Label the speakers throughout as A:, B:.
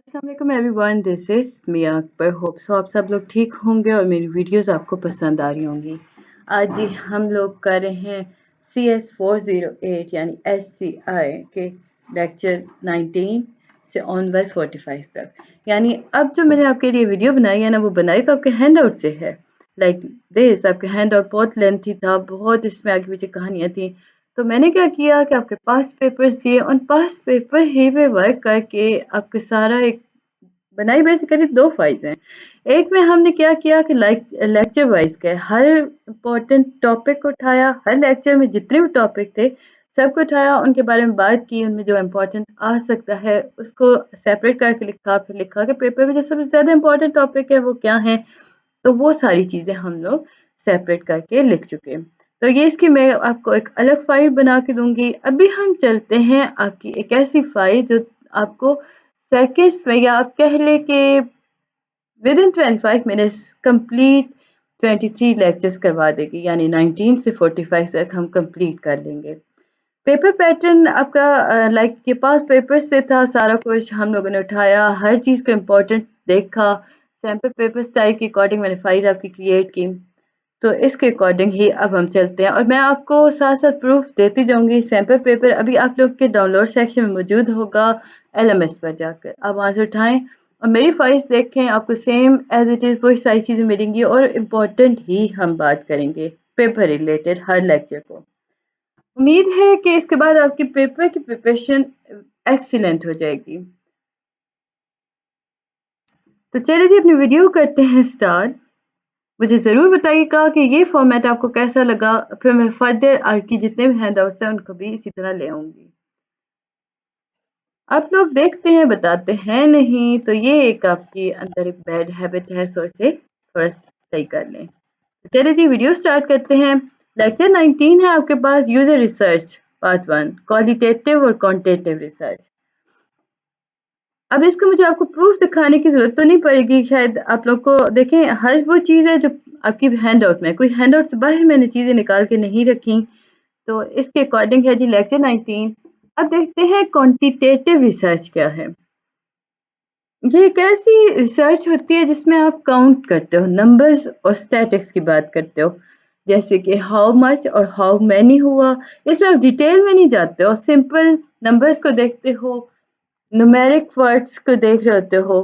A: अस्सलाम वालेकुम everyone, this is Miya Akbar. Hope so आप सब लोग ठीक होंगे और मेरी वीडियोस आपको पसंद आ रही होंगी। आज जी हम लोग कर रहे हैं CS 408 यानी HCI के लेक्चर 19 से ऑनवर्ड 45 तक। यानी अब जो मैंने आपके लिए वीडियो बनाई है ना, वो बनाई तो आपके हैंड आउट से है। लाइक दिस आपके हैंड आउट बहुत लेंथी था, बहुत इसमें आगे पीछे कहानियाँ थी। तो मैंने क्या किया कि आपके पास पेपर्स दिए, उन पास पेपर ही पे वर्क करके आपके सारा एक बनाई। बेसिकली दो फाइल्स हैं। एक में हमने क्या किया कि लाइक लेक्चर वाइज के हर इम्पोर्टेंट टॉपिक को उठाया, हर लेक्चर में जितने भी टॉपिक थे सबको उठाया, उनके बारे में बात की, उनमें जो इम्पोर्टेंट आ सकता है उसको सेपरेट करके लिखा, फिर लिखा कि पेपर में जो सबसे ज़्यादा इम्पोर्टेंट टॉपिक है वो क्या है। तो वो सारी चीज़ें हम लोग सेपरेट करके लिख चुके हैं। तो ये इसकी मैं आपको एक अलग फाइल बना के दूंगी। अभी हम चलते हैं आपकी एक ऐसी फाइल जो आपको सेकेंड्स में, या आप कह ले कि with in 25 minutes complete 23 lectures करवा देगी। यानी 19 से 45 तक हम कंप्लीट कर लेंगे। पेपर पैटर्न आपका लाइक के पास पेपर से था, सारा कुछ हम लोगों ने उठाया, हर चीज़ को इम्पोर्टेंट देखा। सैम्पल पेपर स्टाइल के अकॉर्डिंग मैंने फाइल आपकी क्रिएट की। तो इसके अकॉर्डिंग ही अब हम चलते हैं और मैं आपको साथ साथ प्रूफ देती जाऊंगी। सैम्पल पेपर अभी आप लोग के डाउनलोड सेक्शन में मौजूद होगा, LMS पर जाकर आप वहाँ से उठाएं और मेरी फाइल्स देखें। आपको सेम एज इट इज़ वही सारी चीज़ें मिलेंगी और इम्पोर्टेंट ही हम बात करेंगे पेपर रिलेटेड हर लेक्चर को। उम्मीद है कि इसके बाद आपकी पेपर की प्रिपरेशन एक्सीलेंट हो जाएगी। तो चलिए जी अपनी वीडियो करते हैं स्टार्ट। मुझे ज़रूर बताइएगा कि ये फॉर्मेट आपको कैसा लगा, फिर मैं फर्दर आपकी जितने भी हैंडआउट्स हैं उनको भी इसी तरह ले आऊँगी। आप लोग देखते हैं बताते हैं नहीं, तो ये एक आपकी अंदर एक बैड हैबिट है, सो इसे थोड़ा सही कर लें। चलिए जी वीडियो स्टार्ट करते हैं। लेक्चर 19 है आपके पास, यूजर रिसर्च पार्ट 1, क्वालिटेटिव और क्वांटिटेटिव रिसर्च। अब इसको मुझे आपको प्रूफ दिखाने की ज़रूरत तो नहीं पड़ेगी, शायद आप लोग को देखें हर वो चीज़ है जो आपकी हैंड आउट में, कोई हैंड आउट से बाहर मैंने चीज़ें निकाल के नहीं रखी। तो इसके अकॉर्डिंग है जी लेक्चर 19। अब देखते हैं क्वांटिटेटिव रिसर्च क्या है। ये एक ऐसी रिसर्च होती है जिसमें आप काउंट करते हो, नंबर्स और स्टैटिक्स की बात करते हो, जैसे कि हाउ मच और हाउ मैनी हुआ। इसमें आप डिटेल में नहीं जाते हो, सिंपल नंबर्स को देखते हो, न्यूमेरिक वर्ड्स को देख रहे होते हो।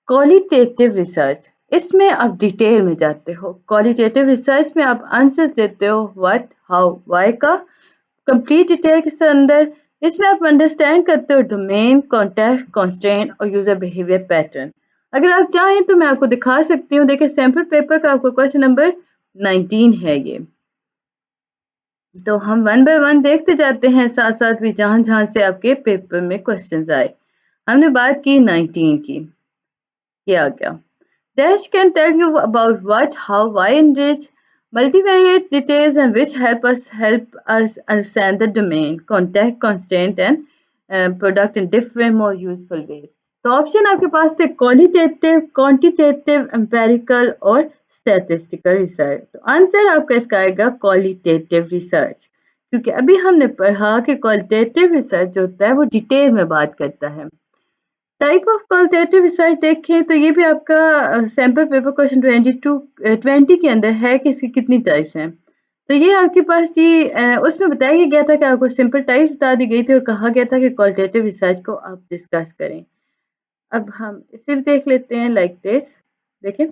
A: क्वालिटेटिव रिसर्च, इसमें आप डिटेल में जाते हो। क्वालिटेटिव रिसर्च में आप आंसर्स देते हो, व्हाट, हाउ, व्हाई का कंप्लीट डिटेल के अंदर। इसमें आप अंडरस्टैंड करते हो डोमेन, कॉन्टेक्स्ट, कंस्ट्रेंट और यूजर बिहेवियर पैटर्न। अगर आप चाहें तो मैं आपको दिखा सकती हूँ। देखिए सैम्पल पेपर का आपको क्वेश्चन नंबर 19 है ये। तो हम वन बाय वन देखते जाते हैं, साथ साथ भी जहां जहां से आपके पेपर में क्वेश्चंस आए। हमने बात की 19 की, ये आ गया। Dash can tell you about what, how, why enrich, multivariate details and which help us understand the domain, context, constraint and product in different more useful ways. तो ऑप्शन आपके पास थे क्वालिटेटिव, क्वांटिटेटिव, एम्पेरिकल और statistical research. तो answer आपका इसका आएगा qualitative research, क्योंकि अभी हमने पढ़ा कि क्वालिटेटिव रिसर्च जो होता है वो डिटेल में बात करता है। टाइप ऑफ क्वालिटेटिव रिसर्च देखें तो ये भी आपका सैम्पल पेपर क्वेश्चन 20 के अंदर है कि इसकी कितनी टाइप्स हैं। तो ये आपके पास जी उसमें बताया गया था कि आपको सिंपल टाइप्स बता दी गई थी और कहा गया था कि क्वालिटेटिव रिसर्च को आप डिस्कस करें। अब हम इसे भी देख लेते हैं लाइक दिस। देखें,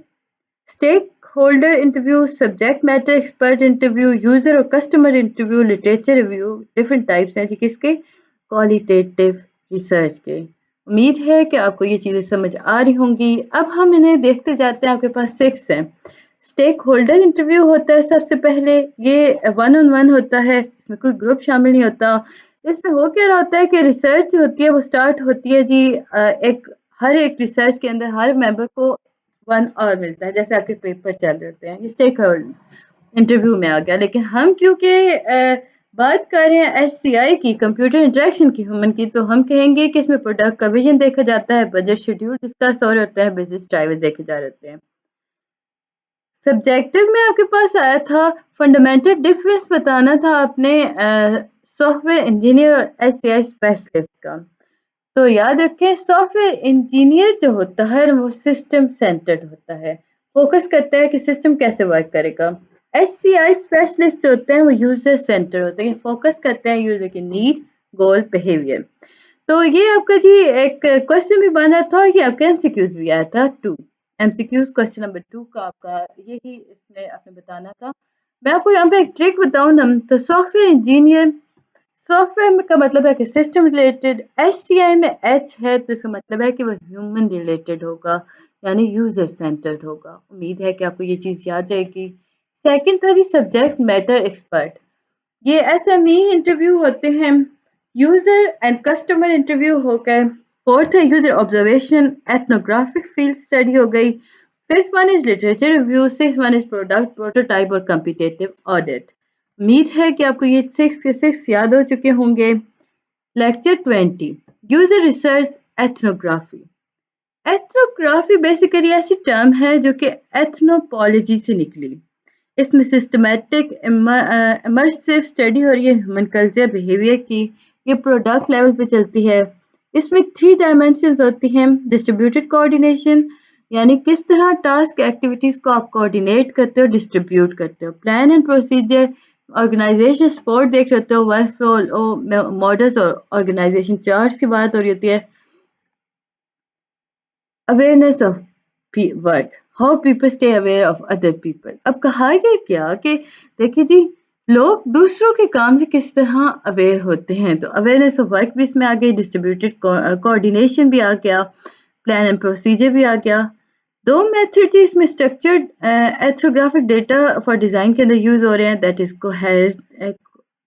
A: stakeholder interview, subject matter expert interview, user और customer interview, literature review, different types हैं जी किसके, क्वालिटेटिव रिसर्च के। उम्मीद है कि आपको ये चीज़ें समझ आ रही होंगी। अब हम इन्हें देखते जाते हैं। आपके पास 6 हैं। स्टेक होल्डर इंटरव्यू होता है सबसे पहले, ये 1 on 1 होता है, इसमें कोई ग्रुप शामिल नहीं होता। इसमें हो क्या रहा होता है कि रिसर्च जो होती है वो स्टार्ट होती है जी एक हर एक रिसर्च के अंदर हर मेंबर को 1 आवर मिलता है, जैसे आपके पेपर चल रहे होते हैं। ये स्टेक होल्डर इंटरव्यू में आ गया, लेकिन हम क्योंकि बात कर रहे हैं HCI की, कंप्यूटर इंटरेक्शन की, ह्यूमन की, तो हम कहेंगे कि इसमें प्रोडक्ट का विजन देखा जाता है, बजट शेड्यूल डिस्कस हो रहे होते हैं, बिजनेस ड्राइवर देखे जा रहे होते हैं। सब्जेक्टिव में आपके पास आया था फंडामेंटल डिफरेंस बताना था आपने सॉफ्टवेयर इंजीनियर और HCI स्पेशलिस्ट का। तो याद रखें सॉफ्टवेयर इंजीनियर जो होता है वो सिस्टम सेंटर्ड होता है, फोकस करता है कि सिस्टम कैसे वर्क करेगा। HCI स्पेशलिस्ट जो होते हैं वो यूजर सेंटर होते हैं, फोकस करते हैं यूजर की नीड, गोल, बिहेवियर। तो ये आपका जी एक क्वेश्चन भी बना था और ये आपका एमसीक्यूज भी आया था 2 एमसीक्यूज क्वेश्चन नंबर 2 का आपका यही इसमें आपने बताना था। मैं आपको यहाँ पे एक ट्रिक बताऊँ ना, तो सॉफ्टवेयर इंजीनियर, सॉफ्टवेयर का मतलब है कि सिस्टम रिलेटेड, HCI में H है तो इसका मतलब है कि वो ह्यूमन रिलेटेड होगा, यानी यूजर सेंटर्ड होगा। उम्मीद है कि आपको ये चीज़ याद रहेगी। सेकंड था जी सब्जेक्ट मैटर एक्सपर्ट, ये SME इंटरव्यू होते हैं, यूजर एंड कस्टमर इंटरव्यू हो गए। फोर्थ है user observation, ethnographic field study हो गई। Fifth one is literature review, six one is product prototype और कम्पिटेटिव ऑडिट। उम्मीद है कि आपको ये 6 के 6 याद हो चुके होंगे। Lecture 20 user research ethnography. Ethnography basically ऐसी टर्म है जो कि एथनोपॉलोजी से निकली। इसमें सिस्टमैटिक इमर्सिव स्टडी हो रही है ह्यूमन कल्चर बिहेवियर की। ये प्रोडक्ट लेवल पे चलती है। इसमें 3 डायमेंशंस होती हैं। डिस्ट्रीब्यूटेड कोऑर्डिनेशन, यानी किस तरह टास्क एक्टिविटीज को आप कोऑर्डिनेट करते हो, डिस्ट्रीब्यूट करते हो। Plan and procedure, organization support देख रहे हो, वर्क फ्लो मॉडल्स और ऑर्गेनाइजेशन चार्ट्स की बात हो रही होती है। Awareness of work, how people stay aware of other people. अब कहा गया क्या कि देखिए जी, लोग दूसरों के काम से किस तरह अवेयर होते हैं, तो अवेयरनेस ऑफ वर्क भी इसमें आ गई, डिस्ट्रीब्यूटेड कोऑर्डिनेशन भी आ गया, प्लान एंड प्रोसीजर भी आ गया। दो मेथड जी इसमें स्ट्रक्चर्ड एथ्रोग्राफिक डेटा फॉर डिजाइन के अंदर यूज हो रहे हैं, that is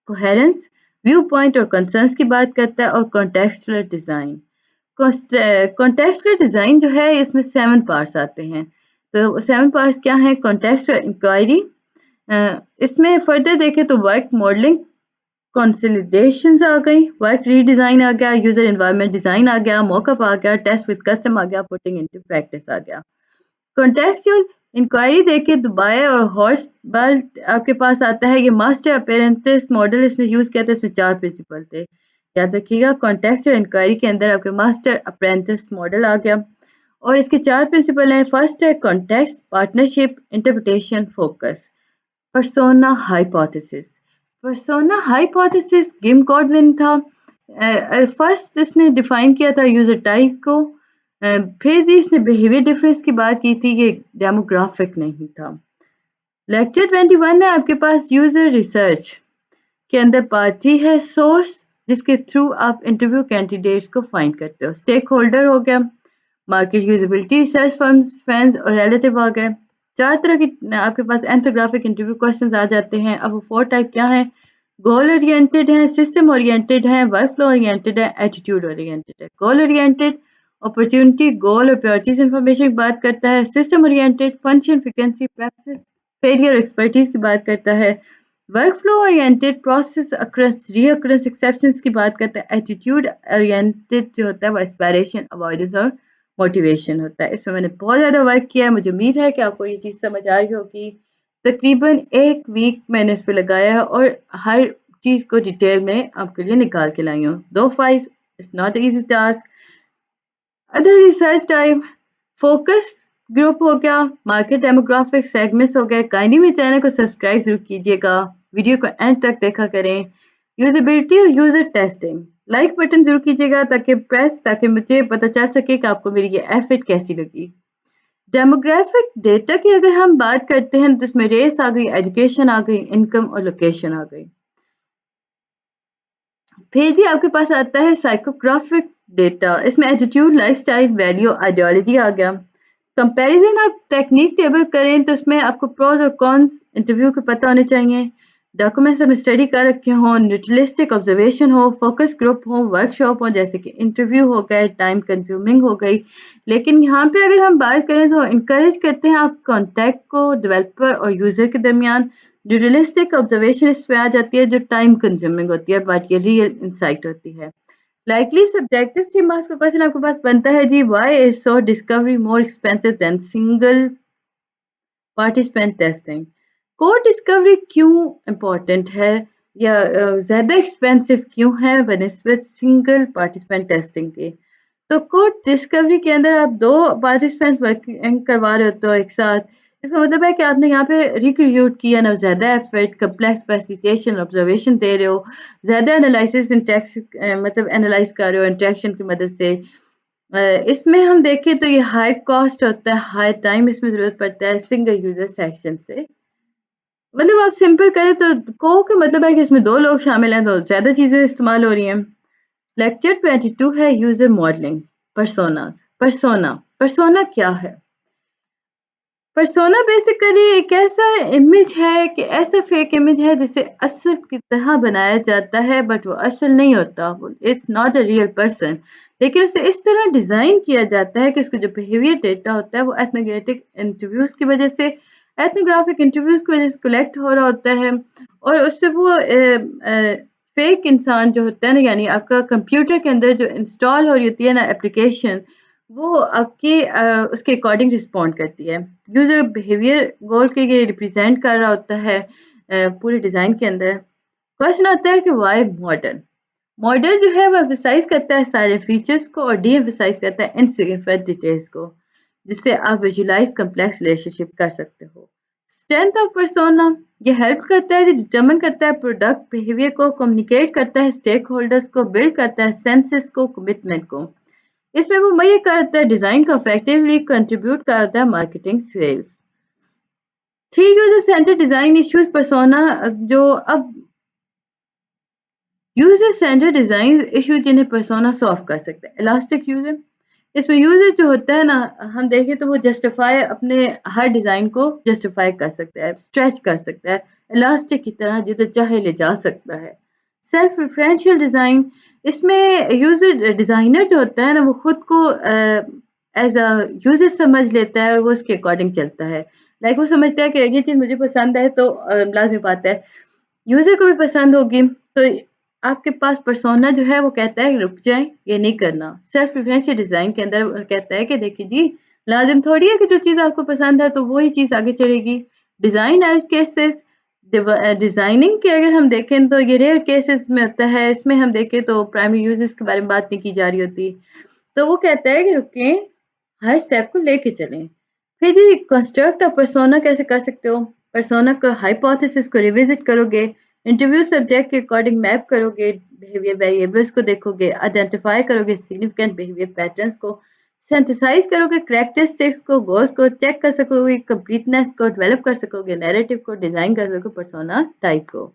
A: coherence, view point और कंसर्न्स की बात करता है, और कॉन्टेक्सचुअल डिजाइन। कॉन्टेक्सचुअल डिजाइन जो है इसमें 7 पार्ट्स आते हैं। तो 7 पार्ट्स क्या हैं? कॉन्टेक्सचुअल इंक्वायरी, इसमें फर्दर देखें तो वर्क मॉडलिंग, कंसोलिडेशंस आ गई, वर्क रीडिजाइन आ गया, यूजर एनवायरनमेंट डिजाइन आ गया, मॉकअप आ गया, टेस्ट विद कस्टम आ गया, पुटिंग इनटू प्रैक्टिस आ गया। कॉन्टेक्सचुअल इंक्वायरी देखे तो बाय और हॉर्स बल्ट आपके पास आता है। ये मास्टर अपेरेंटिस मॉडल इसने यूज किया था, इसमें 4 प्रिंसिपल थे। याद रखिएगा कॉन्टेक्सचुअल इंक्वायरी के अंदर आपके मास्टर अप्रेंटिस मॉडल आ गया और इसके 4 प्रिंसिपल हैं। फर्स्ट है context, partnership, interpretation, focus. Persona hypothesis, persona hypothesis Kim Goodwin था। फर्स्ट इसने डिफाइन किया था यूजर टाइप को, फिर जी इसने बिहेवियर डिफरेंस की बात की थी, ये डेमोग्राफिक नहीं था। लेक्चर 21 है आपके पास यूजर रिसर्च के अंदर पार्ट 3 है सोर्स, जिसके थ्रू आप इंटरव्यू कैंडिडेट्स को फाइंड करते हो। स्टेक होल्डर हो गया, market usability research firms, friends और रिलेटिव आ गए। 4 तरह की आपके पास एंथोग्राफिक इंटरव्यू क्वेश्चंस आ जाते हैं। अब वो 4 टाइप क्या है? गोल ओरिएंटेड है, सिस्टम ओरिएंटेड है, वर्क फ्लो ओरिएंटेड है, एटीट्यूड ओरिएंटेड है। गोल ओरिएंटेड अपॉर्चुनिटी, गोल और प्रायोरिटीज इंफॉर्मेशन की बात करता है। System oriented function, frequency, practice, failure, expertise की बात करता है। Workflow oriented process occurs, reoccurs, exceptions की बात करता है। एटीट्यूड ओरिएंटेड जो होता है वो एस्पायरेशन, अवॉइडेंस और मोटिवेशन होता है। इसमें मैंने बहुत ज़्यादा वर्क किया है, मुझे उम्मीद है कि आपको ये चीज़ समझ आ रही होगी। तकरीबन 1 वीक मैंने इस पे लगाया है और हर चीज़ को डिटेल में आपके लिए निकाल के लाई हूँ। 2 files, it's not easy task. Other research type, focus group हो गया, मार्केट डेमोग्राफिक सेगमेंट्स हो गए। काइंडली मेरे चैनल को सब्सक्राइब जरूर कीजिएगा, वीडियो को एंड तक देखा करें। यूजेबिलिटी और यूजर टेस्टिंग, लाइक बटन जरूर कीजिएगा ताकि मुझे पता चल सके कि आपको मेरी ये एफर्ट कैसी लगी। डेमोग्राफिक डेटा की अगर हम बात करते हैं तो इसमें रेस आ गई, एजुकेशन आ गई, इनकम और लोकेशन आ गई। फिर जी आपके पास आता है साइकोग्राफिक डेटा, इसमें एटीट्यूड, लाइफस्टाइल, वैल्यू, आइडियोलॉजी आ गया। कंपैरिजन आप टेक्निक टेबल करें तो इसमें आपको प्रोज और कॉन्स इंटरव्यू के पता होने चाहिए। डॉक्यूमेंट्स हमने स्टडी कर रखे हों, न्यूट्रलिस्टिक ऑब्जर्वेशन हो, फोकस ग्रुप हो, वर्कशॉप हो, जैसे कि इंटरव्यू हो गए, टाइम कंज्यूमिंग हो गई। लेकिन यहाँ पे अगर हम बात करें तो इंकरेज करते हैं आप कॉन्टैक्ट को डेवलपर और यूजर के दरमियान। जो रियलिस्टिक ऑब्जर्वेशन इस पे आ जाती है, जो टाइम कंज्यूमिंग होती है, बट ये रियल इंसाइट होती है। लाइकली सब्जेक्टिव 3 मार्क्स का क्वेश्चन आपके पास बनता है जी, why is so discovery more expensive than single participant testing. Code discovery क्यों इम्पोर्टेंट है? या ज़्यादा एक्सपेंसिव क्यों है बनिस्बत सिंगल पार्टिसिपेंट टेस्टिंग के। तो कोड डिस्कवरी के अंदर आप 2 पार्टिसिपेंट्स वर्किंग करवा रहे होते हो एक साथ। इसका मतलब है कि आपने यहाँ पे रिक्रूट किया ना ज़्यादा एफर्ट, कॉम्प्लेक्स फैसिलिटेशन, ऑब्जर्वेशन दे रहे हो, ज़्यादा एनालिसिस मतलब एनालाइज़ कर रहे हो इंटरेक्शन की मदद से। इसमें हम देखें तो ये हाई कॉस्ट होता है, हाई टाइम इसमें ज़रूरत पड़ता है सिंगल यूज़र सेक्शन से। मतलब आप सिंपल करें तो को का मतलब है कि इसमें 2 लोग शामिल हैं तो ज़्यादा चीज़ें इस्तेमाल हो रही हैं। लेक्चर 22 है यूजर मॉडलिंग पर्सोनास। पर्सोना क्या है? पर्सोना बेसिकली एक ऐसा इमेज है कि ऐसा फेक इमेज है जिसे असल की तरह बनाया जाता है बट वो असल नहीं होता। It's not a real person, लेकिन उसे इस तरह डिजाइन किया जाता है कि उसका जो बिहेवियर डेटा होता है वो एथनोग्राफिक इंटरव्यूज की वजह से कलेक्ट हो रहा होता है और उससे वो फेक इंसान जो होता है ना, यानी आपका कंप्यूटर के अंदर जो इंस्टॉल हो रही होती है ना एप्लीकेशन, वो आपके उसके अकॉर्डिंग रिस्पॉन्ड करती है। यूज़र बिहेवियर गोल के ये रिप्रेजेंट कर रहा होता है पूरे डिज़ाइन के अंदर। क्वेश्चन आता है कि व्हाई मॉडर्न? मॉडल जो है वो एम्फसाइज करता है सारे फीचर्स को और डी एम्फसाइज करता है इनसिग्निफिकेंट डिटेल्स को, जिससे आप विजुलाइज कम्प्लेक्स रिलेशनशिप कर सकते हो। स्ट्रेंथ ऑफ पर्सोना, ये हेल्प करता है, डिटरमिन करता है प्रोडक्ट बिहेवियर को, कम्युनिकेट करता है स्टेक होल्डर्स को, बिल्ड करता है सेंसेस को, कमिटमेंट को। इसमें वो मुहैया करता है डिजाइन को इफेक्टिवली कंट्रीब्यूट करता है marketing sales. Three user center design issues persona जो अब यूजर सेंटर डिजाइन इशू जिन्हें पर्सोना सॉल्व कर सकता है। इलास्टिक यूजर, इसमें यूजर जो होता है ना, हम देखें तो वो जस्टिफाई अपने हर डिजाइन को जस्टिफाई कर सकता है, स्ट्रेच कर सकता है, इलास्टिक की तरह जिधर चाहे ले जा सकता है। सेल्फ रेफरेंशियल डिजाइन, इसमें यूजर डिजाइनर जो होता है ना वो खुद को एज अ यूजर समझ लेता है और वो उसके अकॉर्डिंग चलता है। लाइक वो समझता है कि ये चीज़ मुझे पसंद है तो लाजमी बात है यूजर को भी पसंद होगी। तो आपके पास पर्सोना जो है वो कहता है रुक जाएं, ये नहीं करना। सेल्फ रेफरेंशियल डिजाइन के अंदर कहता है कि देखिए जी, लाजिम थोड़ी है कि जो चीज़ आपको पसंद है तो वही चीज़ आगे चलेगी। डिजाइन एज केसेस, डिजाइनिंग के अगर हम देखें तो ये रेयर केसेस में होता है। इसमें हम देखें तो प्राइमरी यूजर्स के बारे में बात नहीं की जा रही होती, तो वो कहता है कि रुकें, हर स्टेप को लेके चलें। फिर जी कंस्ट्रक्ट ऑफ पर्सोना कैसे कर सकते हो? पर्सोना का हाइपोथेसिस को रिविजिट करोगे, इंटरव्यू सब्जेक्ट के अकॉर्डिंग मैप करोगे, बिहेवियर वेरिएबल्स को देखोगे, आइडेंटिफाई करोगे सिग्निफिकेंट बिहेवियर पैटर्न्स को, सिंथेसाइज करोगे करैक्टरिस्टिक्स को, गोल्स को चेक कर सकोगे, कंप्लीटनेस को डेवलप कर सकोगे, नैरेटिव को डिजाइन कर सकोगे, पर्सोना टाइप को।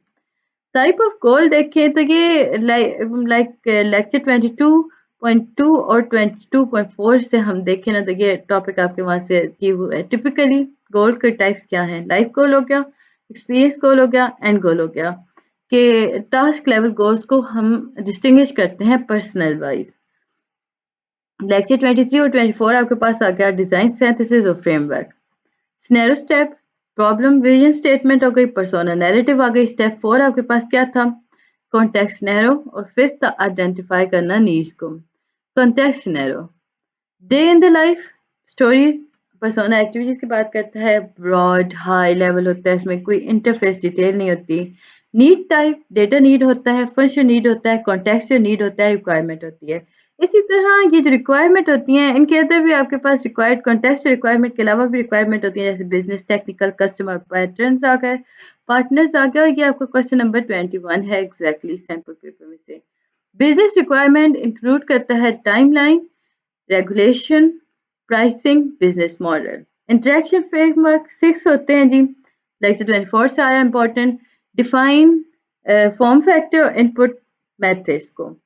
A: टाइप ऑफ गोल देखें तो ये लाइक लेक्चर 22.2 और 22.4 से हम देखें ना तो ये टॉपिक आपके वहाँ से अचीव हुआ है। टिपिकली गोल के टाइप्स क्या हैं? लाइफ गोल हो गया, एक्सपीरियंस गोल हो गया, एंड गोल हो गया। कि टास्क लेवल गोल्स को हम डिस्टिंग्विश करते हैं पर्सनल वाइज। लेक्चर 23 और 24 आपके पास आ गया डिजाइन सिंथेसिस और framework. Scenario step, problem vision statement हो गई, पर्सोना नैरेटिव आ गई। स्टेप 4 आपके पास क्या था? Context scenario. और फिफ्थ आइडेंटिफाई करना नीड्स को। Context scenario, day in the life stories, persona activities की बात करता है, ब्रॉड हाई लेवल होता है, इसमें कोई इंटरफेस डिटेल नहीं होती। नीड टाइप, डेटा नीड होता है, फंक्शन नीड होता है, कॉन्टेक्स्ट नीड होता है, रिक्वायरमेंट होती है। इसी तरह ये जो रिक्वायरमेंट होती हैं इनके अंदर भी आपके पास रिक्वायर्ड कॉन्टेक्स्ट रिक्वायरमेंट के अलावा भी रिक्वायरमेंट होती है, जैसे बिजनेस, टेक्निकल, कस्टमर पैटर्न्स आ गए, पार्टनर्स आ गया। और ये आपका क्वेश्चन नंबर 21 है एग्जैक्टली सैम्पल पेपर में से। बिजनेस रिक्वायरमेंट इंक्लूड करता है timeline, regulation, pricing, business model. Interaction framework 6 होते हैं जी, लेक्चर 24 से आया इंपॉर्टेंट। डिफाइन फॉर्म फैक्टर और इनपुट मेथड्स को।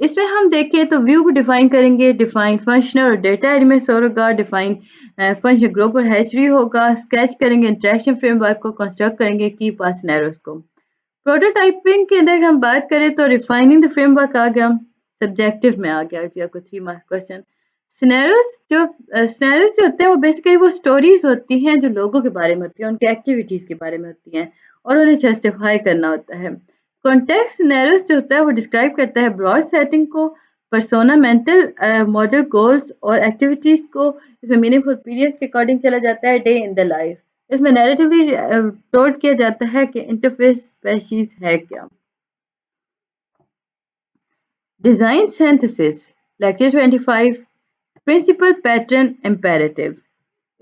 A: इसमें हम देखें तो व्यू को डिफाइन करेंगे, डिफाइन फंक्शनल और डेटा एलिमेंट्स होगा, डिफाइन फंक्शन ग्रुप और हैचरी होगा, स्केच करेंगे इंटरेक्शन फ्रेमवर्क को, कंस्ट्रक्ट करेंगे की पास सिनेरियोस को। प्रोटोटाइपिंग के अंदर हम बात करें तो रिफाइनिंग द फ्रेमवर्क आ गया, सब्जेक्टिव में आ गया जी आपको 3 मार्क क्वेश्चन। सिनेरियोस जो होते हैं वो बेसिकली वो स्टोरीज होती हैं जो लोगों के बारे में होती हैं, उनकी एक्टिविटीज के बारे में होती हैं और उन्हें जस्टिफाई करना होता है। कॉन्टेक्स्ट सिनेरियोस जो होता है वो डिस्क्राइब करता है ब्रॉड सेटिंग को, पर्सोना मेंटल मॉडल गोल्स और एक्टिविटीज को। इसमें मीनिंगफुल पीरियड्स के अकॉर्डिंग चला जाता है, डे इन द लाइफ। इसमें नैरेटिवली टोल्ड किया जाता है कि इंटरफेस स्पेशीज है क्या। Design synthesis lecture 25 principle pattern imperative.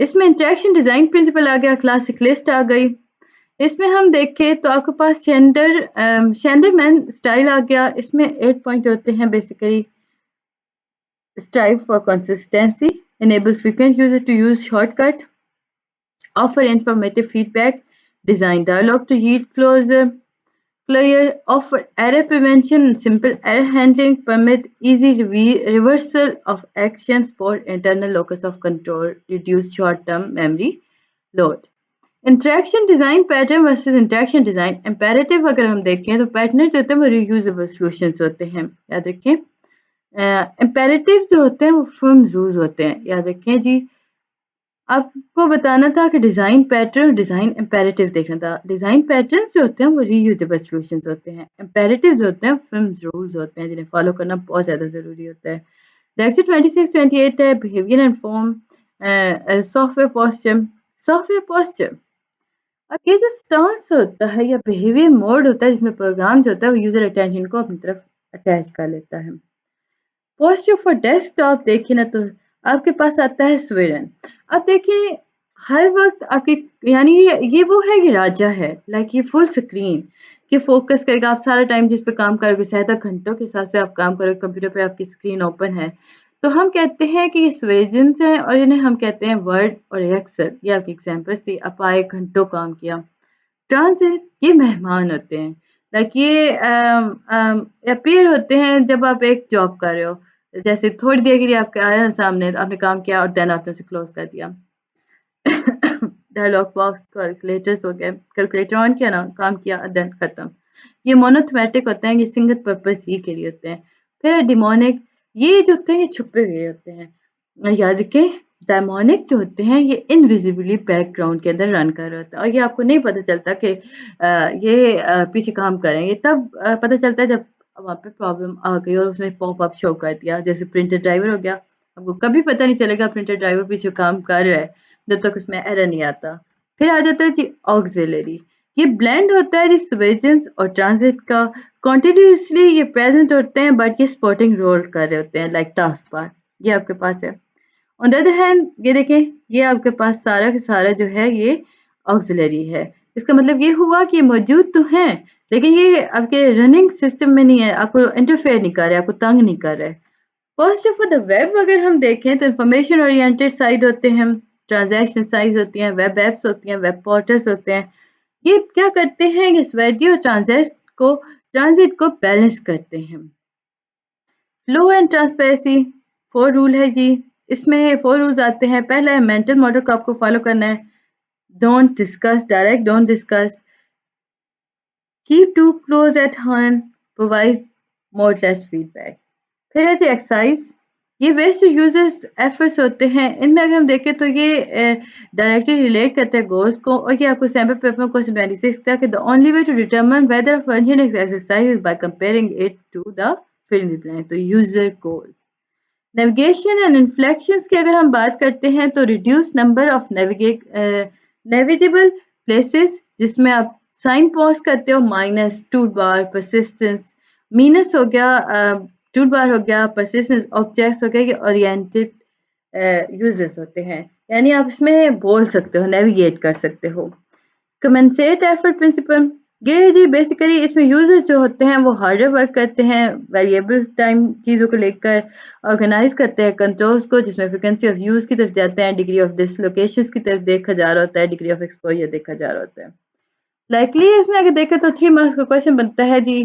A: इसमें इंटरेक्शन डिजाइन प्रिंसिपल आ गया, क्लासिक लिस्ट आ गई। इसमें हम देखें तो आपके पास शेंडरमैन स्टाइल आ गया। इसमें 8 पॉइंट होते हैं basically. strive for consistency, enable frequent users to use shortcut, offer informative feedback, design dialogue to yield clear, offer error prevention, simple error handling, permit easy reversal of actions for internal locus of control, reduce short-term memory load. Interaction design pattern versus interaction design imperative अगर हम देखें तो pattern जो होते हैं वो reusable solutions होते हैं, याद रखें। इंपेरेटिव जो होते हैं वो फर्म रूल्स होते हैं, याद रखें जी। आपको बताना था कि डिजाइन पैटर्न और डिजाइन इंपेरेटिव देखना था। डिजाइन पैटर्न्स जो होते हैं वो रीयूजेबल सॉल्यूशंस होते हैं। इंपेरेटिव जो होते हैं फर्म रूल्स होते हैं जिन्हें फॉलो करना बहुत ज़्यादा ज़रूरी होता है। लेक्चर 26-28 है behaviour and form software posture. Software posture, अब ये जो स्टांस होता है या बिहेवियर मोड होता है जिसमें प्रोग्राम जो होता है वो यूजर अटेंशन को अपनी तरफ अटैच कर लेता है। पोस्चर फॉर डेस्कटॉप देखिए ना तो आपके पास आता है स्वीडन। अब देखिए हर वक्त आपकी यानी ये वो है, ये राजा है, लाइक ये फुल स्क्रीन कि फोकस करेगा। आप सारा टाइम जिस पे काम करोगे, शायद घंटों के हिसाब से आप काम करोगे, कंप्यूटर पे आपकी स्क्रीन ओपन है, तो हम कहते हैं कि ये स्वेजन्स हैं और इन्हें हम कहते हैं वर्ड और एक्सेल। ये आपकी एग्जांपल्स थी। आप आए घंटों काम किया। ट्रांजिट ये मेहमान होते हैं, लाइक ये अपीयर होते हैं जब आप एक जॉब कर रहे हो। जैसे थोड़ी देर के लिए आपके आया सामने, आपने काम किया और देन आपने उसे क्लोज कर दिया। डायलॉग बॉक्स, कैलकुलेटर्स हो गए, कैलकुलेटर ऑन किया ना, काम किया देन खत्म। ये मोनोथमेटिक होते हैं, ये सिंगल पर्पस ही के लिए होते हैं। फिर डिमोनिक, ये जो होते हैं ये छुपे हुए होते हैं, याद रखें। डेमोनिक जो होते हैं ये इनविजिबली बैकग्राउंड के अंदर रन कर रहा होता है और ये आपको नहीं पता चलता कि ये पीछे काम कर रहे हैं। ये तब पता चलता है जब वहाँ पे प्रॉब्लम आ गई और उसने पॉप अप शो कर दिया। जैसे प्रिंटर ड्राइवर हो गया, आपको कभी पता नहीं चलेगा प्रिंटर ड्राइवर पीछे काम कर रहा है जब तक उसमें एरर नहीं आता। फिर आ जाता है जी ऑक्सिलरी। ये ब्लेंड होता है जी स्वेजेंस और ट्रांजिट का। कॉन्टिन्यूसली ये प्रेजेंट होते हैं बट ये स्पॉटिंग रोल कर रहे होते हैं, लाइक टास्क बार। ये आपके पास है। ऑन द अदर हैंड ये देखें, ये आपके पास सारा का सारा जो है ये ऑक्सिलरी है। इसका मतलब ये हुआ कि ये मौजूद तो हैं लेकिन ये आपके रनिंग सिस्टम में नहीं है, आपको इंटरफेयर नहीं कर रहा है, आपको तंग नहीं कर रहा है। पॉजिटिव फॉर द वेब अगर हम देखें तो इंफॉर्मेशन ओरिएंटेड साइट होते हैं, ट्रांजैक्शन साइज होती हैं, वेब एप्स होती हैं, वेब पोर्टल्स होते हैं। ये क्या करते हैं, ये स्वेडी और ट्रांजिट को बैलेंस करते हैं। फ्लो एंड ट्रांसपेरेंसी 4 रूल है जी। इसमें 4 रूल्स आते हैं। पहला है मेंटल मॉडल को आपको फॉलो करना है। Don't discuss direct, don't discuss, keep to close at hand, provide more less feedback. फिर है जी एक्सरसाइज। ये वेस्ट यूजर्स एफर्ट्स होते हैं। इनमें अगर हम देखें तो ये डायरेक्टली रिलेट करते हैं गोल्स को और ये आपको सैम्पल पेपर क्वेश्चन 26 था कि the only way to determine whether a function exercise is by comparing it to the fill in the blank, तो user goals. Navigation and inflections की अगर हम बात करते हैं तो reduce number of navigable places, जिसमें आप साइन पोस्ट करते हो, minus, tool bar, persistence. Minus हो गया, टूल बार हो गया, परसिस्टेंस, ऑब्जेक्ट्स हो गया, ये ओरिएंटेड यूजर्स होते हैं, यानी आप इसमें बोल सकते हो, नेविगेट कर सकते हो। कमेंसेट एफर्ट प्रिंसिपल, ये जी बेसिकली इसमें यूजर जो होते हैं वो हार्डर वर्क करते हैं, वेरिएबल टाइम चीज़ों को लेकर ऑर्गेनाइज करते हैं कंट्रोल्स को, जिसमें फ्रिक्वेंसी ऑफ यूज की तरफ जाते हैं, डिग्री ऑफ डिसलोकेशन की तरफ देखा जा रहा होता है, डिग्री ऑफ एक्सपोजर देखा जा रहा होता है। लाइकली इसमें अगर देखें तो 3 मार्क्स का क्वेश्चन बनता है जी।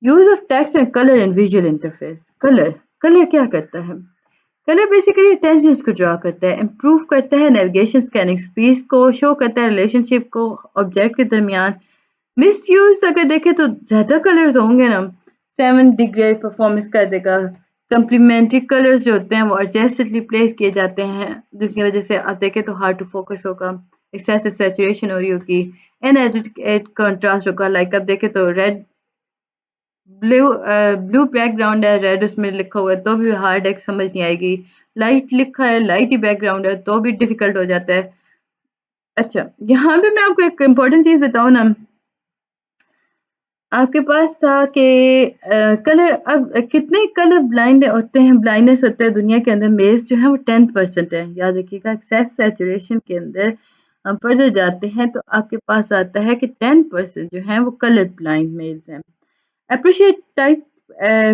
A: Use of text and colour in visual interface. Colour क्या करता है? कलर बेसिकली अटेंशन को ड्रा करता है, इम्प्रूव करता है नेविगेशन स्कैनिंग स्पीड को, शो करता है रिलेशनशिप को ऑब्जेक्ट के दरमियान। मिस यूज अगर देखें तो ज़्यादा कलर्स होंगे ना, 7 डिग्रेड परफॉर्मेंस कर देगा। कंप्लीमेंट्री कलर्स जो होते हैं वो एडजस्टेडली प्लेस किए जाते हैं, जिसकी वजह से आप देखें तो हार्ड टू फोकस होगा, एक्सेसिव सैचुरेशन हो रही होगी, इनएडिक्वेट कंट्रास्ट होगा। लाइक आप देखें तो रेड ब्लू बैकग्राउंड है, रेड उसमें लिखा हुआ है तो भी हार्ड है, समझ नहीं आएगी। लाइट लिखा है, लाइट ही बैकग्राउंड है तो भी डिफिकल्ट हो जाता है। अच्छा, यहाँ पे मैं आपको एक इम्पोर्टेंट चीज़ बताऊँ ना, आपके पास था कि कलर, अब कितने कलर ब्लाइंड होते हैं, ब्लाइंडनेस होता है दुनिया के अंदर, मेल्स जो है वो 10% है, याद रखिएगा। एक्सेस सैचुरेशन के अंदर हम फर्दर जाते हैं तो आपके पास आता है कि 10% जो है वो कलर ब्लाइंड मेल्स हैं। अप्रिशिएट टाइप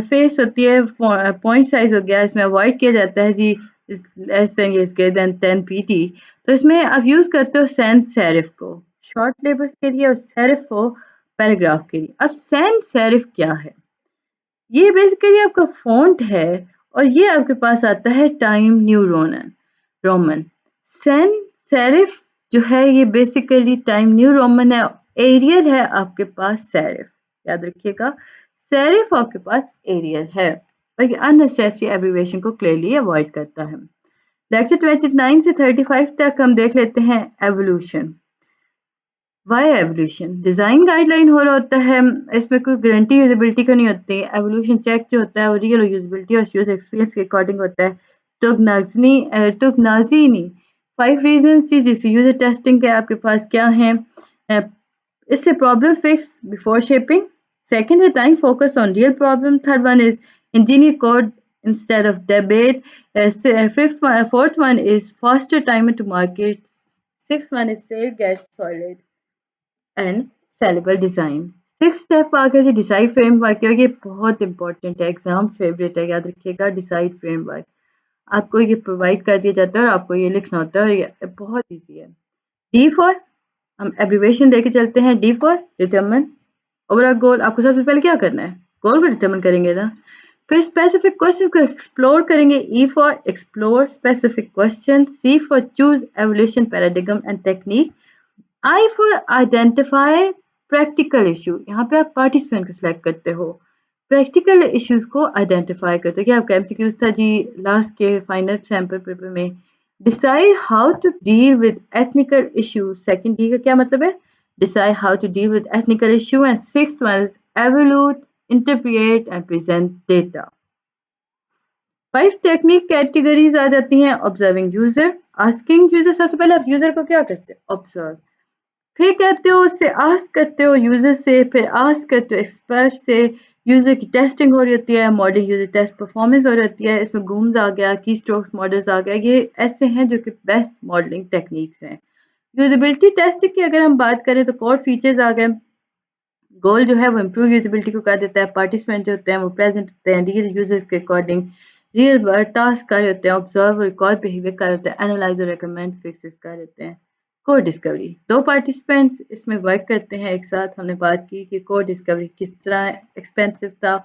A: फेस होती है, पॉइंट साइज हो गया, इसमें अवॉइड किया जाता है जी लेस देन 10 पीटी। तो इसमें आप यूज करते हो सैंस सेरिफ को शॉर्ट लेबर्स के लिए और सेरिफ को पैराग्राफ के लिए। अब सैंस सेरिफ क्या है? ये बेसिकली आपका फ़ॉन्ट है और ये आपके पास आता है time new roman. Sans serif जो है ये बेसिकली टाइम न्यू रोमन है। एरियल है आपके पास सेरिफ, याद रखिएगा। सेरिफ आपके पास एरियल है और ये अननेसेसरी एब्रिविएशन को क्लियरली अवॉइड करता है। लेक्चर 29 से 35 तक हम देख लेते हैं evolution. Why evolution design guideline हो रहा होता है, इसमें कोई गारंटी यूजेबिलिटी का नहीं होती। एवोल्यूशन चेक जो होता है वो रियल यूजेबिलिटी और यूजर एक्सपीरियंस के अकॉर्डिंग होता है। टुगनाजीनी 5 रीजंस जी जिस यूजर टेस्टिंग के आपके पास क्या हैं। इससे problem fix before shipping. Second है time focus on real problem. Third one is engineer code instead of debate. Fourth one is faster time to market. Sixth one is save get solid and sellable design. Six step आ गया जी decide framework. ये बहुत important है, exam favourite है, याद रखिएगा। Decide framework आपको ये प्रोवाइड कर दिया जाता है और आपको ये लिखना होता है और ये बहुत ईजी है। डी फॉर, हम एब्रीवेशन देके चलते हैं। डी फॉर डिटरमिन ओवरऑल गोल। आपको सबसे पहले क्या करना है? गोल को डिटरमिन करेंगे ना। फिर स्पेसिफिक क्वेश्चन को एक्सप्लोर करेंगे। E for explore specific question. C for choose evolution paradigm and technique. I for identify practical issue, यहाँ पे आप पार्टिसिपेंट को सिलेक्ट करते हो, प्रैक्टिकल इश्यूज को आइडेंटिफाई करते हो। क्या आपका एमसीक्यूज था जी लास्ट के फाइनल सैम्पल पेपर में। Decide how to deal with ethical issue. Second D का क्या मतलब है? Decide how to deal with ethical issue. And sixth one is evaluate interpret and present data. 5 technique categories आ जाती हैं। Observing user, asking user, सबसे पहले आप यूजर को क्या करते हैं? ऑब्जर्व। फिर कहते हो उससे आस्क करते हो यूजर से, फिर आस्क करते हो एक्सपर्ट से। यूजर की टेस्टिंग हो रही होती है, मॉडल यूजर टेस्ट परफॉर्मेंस हो रही होती है। इसमें गूम्स आ गया, की स्ट्रोक्स मॉडल्स आ गया, ये ऐसे हैं जो कि बेस्ट मॉडलिंग टेक्निक्स हैं। यूजेबिलिटी टेस्टिंग की अगर हम बात करें तो कोर फीचर्स आ गए। गोल जो है वो इम्प्रूव यूजेबिलिटी को कर देता है। पार्टिसिपेंट जो होते हैं वो प्रेजेंट होते हैं रियल यूजर्स के अकॉर्डिंग, रियल वर्ड टास्क कर रहे होते हैं, ऑब्जर्व और रिकॉर्ड बिहेवियर कर रहे होते हैं, एनालाइज और रिकमेंड फिक्सेस कर रहे होते हैं। कोड डिस्कवरी, 2 पार्टिसिपेंट्स इसमें वर्क करते हैं एक साथ। हमने बात की कि कोड डिस्कवरी किस तरह एक्सपेंसिव था,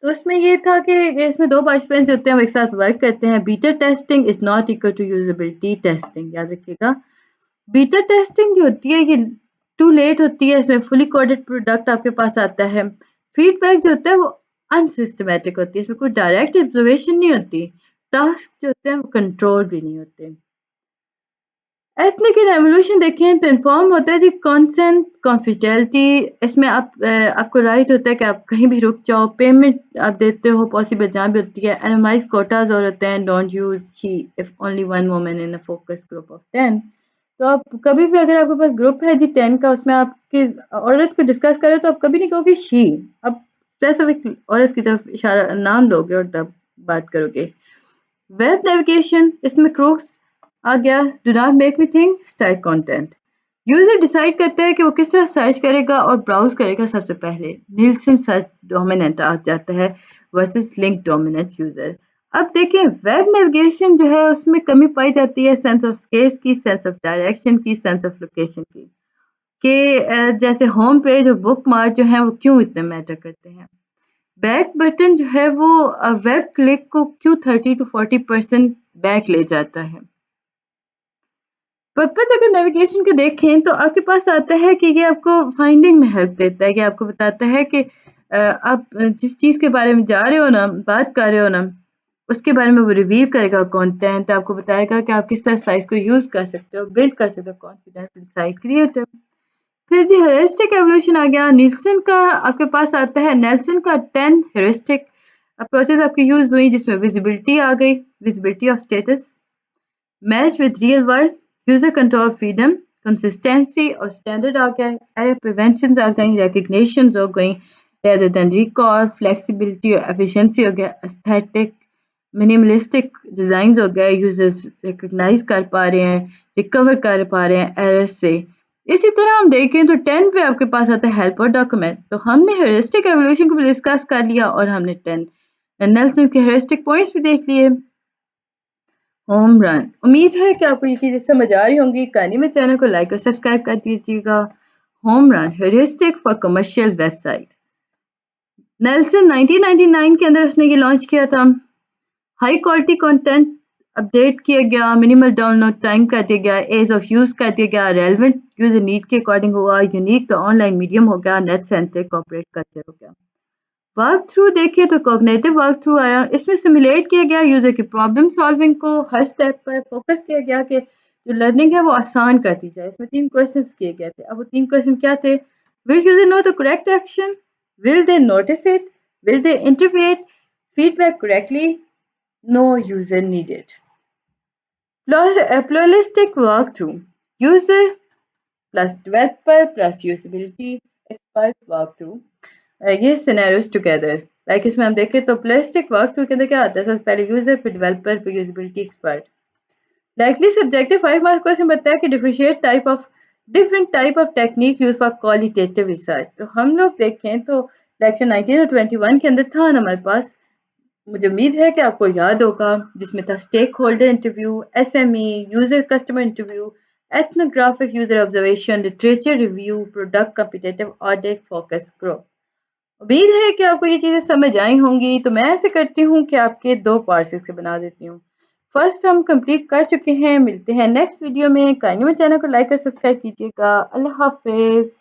A: तो उसमें ये था कि इसमें 2 पार्टिसिपेंट्स होते हैं वो एक साथ वर्क करते हैं। Beta testing is not equal to usability testing, याद रखिएगा। बीटा टेस्टिंग जो होती है ये टू लेट होती है, इसमें फुली कोडेड प्रोडक्ट आपके पास आता है। फीडबैक जो होता है वो अनसिस्टमैटिक होती है, इसमें कोई डायरेक्ट ऑब्जर्वेशन नहीं होती। टास्क जो होते हैं वो कंट्रोल भी नहीं होते। एथनिक इन एवोल्यूशन देखें तो इन्फॉर्म होता है जी कंसेंट कॉन्फिडेंशियलिटी। इसमें आपको राइट होता है कि आप कहीं भी रुक जाओ, पेमेंट आप देते हो पॉसिबल जहाँ भी होती है। एनोमाइज कोटाज और होते हैं, don't use she if only one woman in a focus group of 10। तो आप कभी भी अगर आपके पास ग्रुप है जी 10 का, उसमें आपकी औरत को डिस्कस करें तो आप कभी नहीं कहोगे शी, आप स्पेसिफिक औरत की तरफ इशारा नाम लोगे और तब बात करोगे। वेब नेविगेशन, इसमें क्रूक्स आ गया। Do not make me think, style content. User decide करता है कि वो किस तरह सर्च करेगा और ब्राउज करेगा। सबसे पहले निल्सन सर्च डोमिनेंट आ जाता है वर्सेस लिंक डोमिनेंट यूजर। अब देखिए वेब नेविगेशन जो है उसमें कमी पाई जाती है सेंस ऑफ स्पेस की, सेंस ऑफ डायरेक्शन की, सेंस ऑफ लोकेशन की। कि जैसे होम पेज और बुक मार्क जो है वो क्यों इतने मैटर करते हैं। बैक बटन जो है वो वेब क्लिक को क्यों 30 to 40% बैक ले जाता है। पर्पस अगर नेविगेशन को देखें तो आपके पास आता है कि ये आपको फाइंडिंग में हेल्प देता है, कि आपको बताता है कि आप जिस चीज़ के बारे में जा रहे हो ना, बात कर रहे हो ना, उसके बारे में वो रिवील करेगा कंटेंट, आपको बताएगा कि आप किस तरह साइट्स को यूज़ कर सकते हो, बिल्ड कर सकते हो कॉन्फिडेंस इन साइट क्रिएटर। फिर जी हेरिस्टिक एवोल्यूशन आ गया। नील्सन का आपके पास आता है, नेल्सन का 10 हेरिस्टिक अप्रोचेस आपकी यूज़ हुई, जिसमें विजिबिलिटी आ गई, visibility of status, match with real world, user control freedom, consistency और स्टैंडर्ड आ गया, एरर प्रिवेंशन आ गई, रिकग्निशन हो गई, rather than रिकॉल, फ्लेक्सिबिलिटी और एफिशिएंसी हो गया, एस्थेटिक मिनिमलिस्टिक डिज़ाइन हो गए, यूजर्स रिकग्नाइज कर पा रहे हैं, रिकवर कर पा रहे हैं एरर से। इसी तरह हम देखें तो 10 पे आपके पास आता है हेल्प और डॉक्यूमेंट। तो हमने हेरिस्टिक एवोल्यूशन को भी डिस्कस कर लिया और हमने 10 नेल्सन के हेरिस्टिक पॉइंट्स भी देख लिए। होम रन, उम्मीद है कि आपको ये चीज़ें समझ आ रही होंगी। कहानी में चैनल को लाइक और सब्सक्राइब कर दीजिएगा। Home run heuristic for commercial website. Nelson 1999 के अंदर उसने ये लॉन्च किया था। हाई क्वालिटी कंटेंट अपडेट किया गया, मिनिमल डाउनलोड टाइम कर दिया गया, एज ऑफ यूज़ कर दिया गया, रेलेवेंट यूजर नीड के अकॉर्डिंग होगा, यूनिक तो ऑनलाइन मीडियम हो गया, नेट सेंट्रिक कॉर्पोरेट कल्चर हो गया। वर्क थ्रू देखिए तो कॉग्निटिव वर्क थ्रू आया। इसमें सिमुलेट किया गया यूजर की प्रॉब्लम सॉल्विंग को, हर स्टेप पर फोकस किया गया कि जो लर्निंग है वो आसान कर दी जाए। इसमें 3 क्वेश्चंस किए गए थे। अब वो 3 क्वेश्चन क्या थे? Will user know the correct action, will they notice it, will they interpret feedback correctly, know user needed. Pluralistic walkthrough, user plus developer plus usability expert walkthrough, ये scenarios together. Like इसमें हम देखें तो plastic work through के अंदर क्या आता है? सबसे पहले यूजर, फिर डेवलपर, फिर usability expert. Likely subjective 5 marks question बताया कि differentiate type of different type of technique use for qualitative research. तो हम लोग देखें तो लेक्चर 19 और 21 के अंदर था हमारे पास, मुझे उम्मीद है कि आपको याद होगा, जिसमें था stakeholder interview, SME, user customer interview, ethnographic user observation, literature review, product competitive audit, focus group. उम्मीद है कि आपको ये चीज़ें समझ आई होंगी। तो मैं ऐसे करती हूँ कि आपके 2 पार्ट्स इसके बना देती हूँ। फर्स्ट हम कंप्लीट कर चुके हैं। मिलते हैं नेक्स्ट वीडियो में। काइंडली मेरे चैनल को लाइक और सब्सक्राइब कीजिएगा। अल्लाह हाफ़िज़।